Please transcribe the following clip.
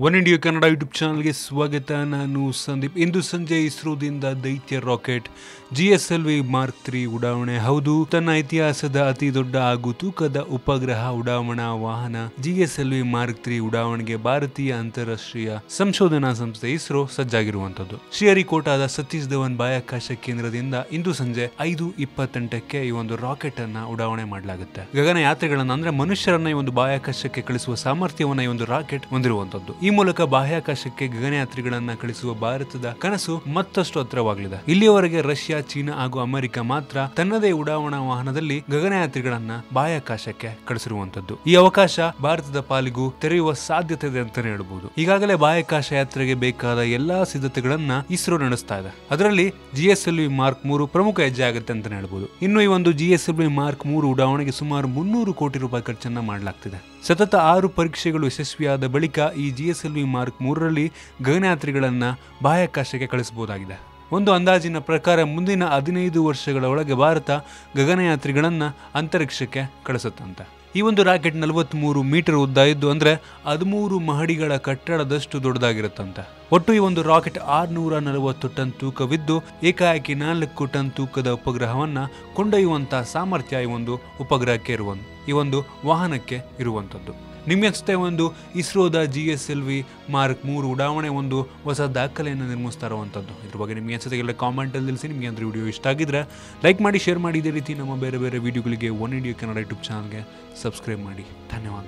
One India Kannada YouTube ಚಾನಲ್ಗೆ ಸ್ವಾಗತ. ನಾನು ಸಂದೀಪ್. ಇಂದು ಸಂಜೆ ಇಸ್ರೋದಿಂದ ದೈತ್ಯ ರಾಕೆಟ್ GSLV ಮಾರ್ಕ್ 3 ಉಡಾವಣೆ. ಹೌದು, ತನ್ನ ಇತಿಹಾಸದ ಅತಿ ದೊಡ್ಡ ಹಾಗೂ ತೂಕದ ಉಪಗ್ರಹ ಉಡಾವಣಾ ವಾಹನ GSLV ಮಾರ್ಕ್ 3 ಉಡಾವಣೆಗೆ ಭಾರತೀಯ ಅಂತಾರಾಷ್ಟ್ರೀಯ ಸಂಶೋಧನಾ ಸಂಸ್ಥೆ ಇಸ್ರೋ ಸಜ್ಜಾಗಿರುವಂತದ್ದು. ಶ್ರೀಹರಿಕೋಟಾದ ಸತೀಶ್ ಧವನ್ ಬಾಹ್ಯಾಕಾಶ ಕೇಂದ್ರದಿಂದ ಇಂದು ಸಂಜೆ 5:28ಕ್ಕೆ ಈ ಒಂದು ರಾಕೆಟ್ ಅನ್ನ ಉಡಾವಣೆ ಮಾಡಲಾಗುತ್ತೆ. ಗಗನಯಾತ್ರಿಗಳನ್ನ ಅಂದ್ರೆ ಮನುಷ್ಯರನ್ನ ಈ ಒಂದು ಬಾಹ್ಯಾಕಾಶಕ್ಕೆ ಕಳಿಸುವ ಸಾಮರ್ಥ್ಯವನ್ನ ಈ ಒಂದು ರಾಕೆಟ್ ಹೊಂದಿರುವಂತದ್ದು. ಈ ಮೂಲಕ ಬಾಹ್ಯಾಕಾಶಕ್ಕೆ ಗಗನಯಾತ್ರಿಗಳನ್ನ ಕಳಿಸುವ ಭಾರತದ ಕನಸು ಮತ್ತಷ್ಟು ಹತ್ತಿರವಾಗಲಿದೆ. ಇಲ್ಲಿಯವರೆಗೆ ರಷ್ಯಾ, ಚೀನಾ ಹಾಗೂ ಅಮೆರಿಕ ಮಾತ್ರ ತನ್ನದೇ ಉಡಾವಣಾ ವಾಹನದಲ್ಲಿ ಗಗನಯಾತ್ರಿಗಳನ್ನ ಬಾಹ್ಯಾಕಾಶಕ್ಕೆ ಕಳಿಸಿರುವಂತದ್ದು. ಈ ಅವಕಾಶ ಭಾರತದ ಪಾಲಿಗೂ ತೆರೆಯುವ ಸಾಧ್ಯತೆ ಇದೆ ಅಂತಾನೆ ಹೇಳಬಹುದು. ಈಗಾಗಲೇ ಬಾಹ್ಯಾಕಾಶ ಯಾತ್ರೆಗೆ ಬೇಕಾದ ಎಲ್ಲಾ ಸಿದ್ಧತೆಗಳನ್ನ ಇಸ್ರೋ ನಡೆಸ್ತಾ ಇದೆ. ಅದರಲ್ಲಿ GSLV ಮಾರ್ಕ್ 3 ಪ್ರಮುಖ ಹೆಜ್ಜೆ ಆಗುತ್ತೆ ಅಂತಾನೆ ಹೇಳಬಹುದು. ಇನ್ನು ಈ ಒಂದು GSLV ಮಾರ್ಕ್ 3 ಉಡಾವಣೆಗೆ ಸುಮಾರು 300 ಕೋಟಿ ರೂಪಾಯಿ ಖರ್ಚನ್ನ ಮಾಡಲಾಗ್ತಿದೆ. ಸತತ 6 ಪರೀಕ್ಷೆಗಳು ಯಶಸ್ವಿಯಾದ ಬಳಿಕ ಈ GSLV ಮಾರ್ಕ್ 3ರಲ್ಲಿ ಗಗನಯಾತ್ರಿಗಳನ್ನ ಬಾಹ್ಯಾಕಾಶಕ್ಕೆ ಕಳಿಸಬಹುದಾಗಿದೆ. ಒಂದು ಅಂದಾಜಿನ ಪ್ರಕಾರ ಮುಂದಿನ 15 ವರ್ಷಗಳ ಒಳಗೆ ಭಾರತ ಗಗನಯಾತ್ರಿಗಳನ್ನ ಅಂತರಿಕ್ಷಕ್ಕೆ ಕಳಿಸುತ್ತಂತೆ. ಈ ಒಂದು ರಾಕೆಟ್ 43 ಮೀಟರ್ ಉದ್ದ ಇದ್ದು ಅಂದ್ರೆ 13 ಮಹಡಿಗಳ ಕಟ್ಟಡದಷ್ಟು ದೊಡ್ಡದಾಗಿರುತ್ತಂತೆ. ಒಟ್ಟು ಈ ಒಂದು ರಾಕೆಟ್ 640 ಟನ್ ತೂಕವಿದ್ದು ಏಕಾಏಕಿ 4 ಟನ್ ತೂಕದ ಉಪಗ್ರಹವನ್ನ ಕೊಂಡೊಯ್ಯುವಂತಹ ಸಾಮರ್ಥ್ಯ ಈ ಒಂದು ಉಪಗ್ರಹಕ್ಕೆ ಈ ಒಂದು ವಾಹನಕ್ಕೆ ಇರುವಂತದ್ದು. ನಿಮ್ಗೆ ಒಂದು ಇಸ್ರೋದ GSLV ಮಾರ್ಕ್ 3 ಉಡಾವಣೆ ಒಂದು ಹೊಸ ದಾಖಲೆಯನ್ನು ನಿರ್ಮಿಸ್ತಾ ಇರುವಂಥದ್ದು. ಇದ್ರ ಬಗ್ಗೆ ನಿಮ್ಗೆ ಅನ್ಸುತ್ತೆ ಕಾಮೆಂಟ್ ಅಲ್ಲಿ ತಿಳಿಸಿ. ನಿಮಗೆ ಅಂದ್ರೆ ವಿಡಿಯೋ ಇಷ್ಟ ಆಗಿದ್ರೆ ಲೈಕ್ ಮಾಡಿ, ಶೇರ್ ಮಾಡಿ. ಇದೇ ರೀತಿ ನಮ್ಮ ಬೇರೆ ಬೇರೆ ವಿಡಿಯೋಗಳಿಗೆ ಒನ್ ಇಂಡಿಯಾ ಕನ್ನಡ ಯೂಟ್ಯೂಬ್ ಚಾನಲ್ಗೆ ಸಬ್ಸ್ಕ್ರೈಬ್ ಮಾಡಿ. ಧನ್ಯವಾದ.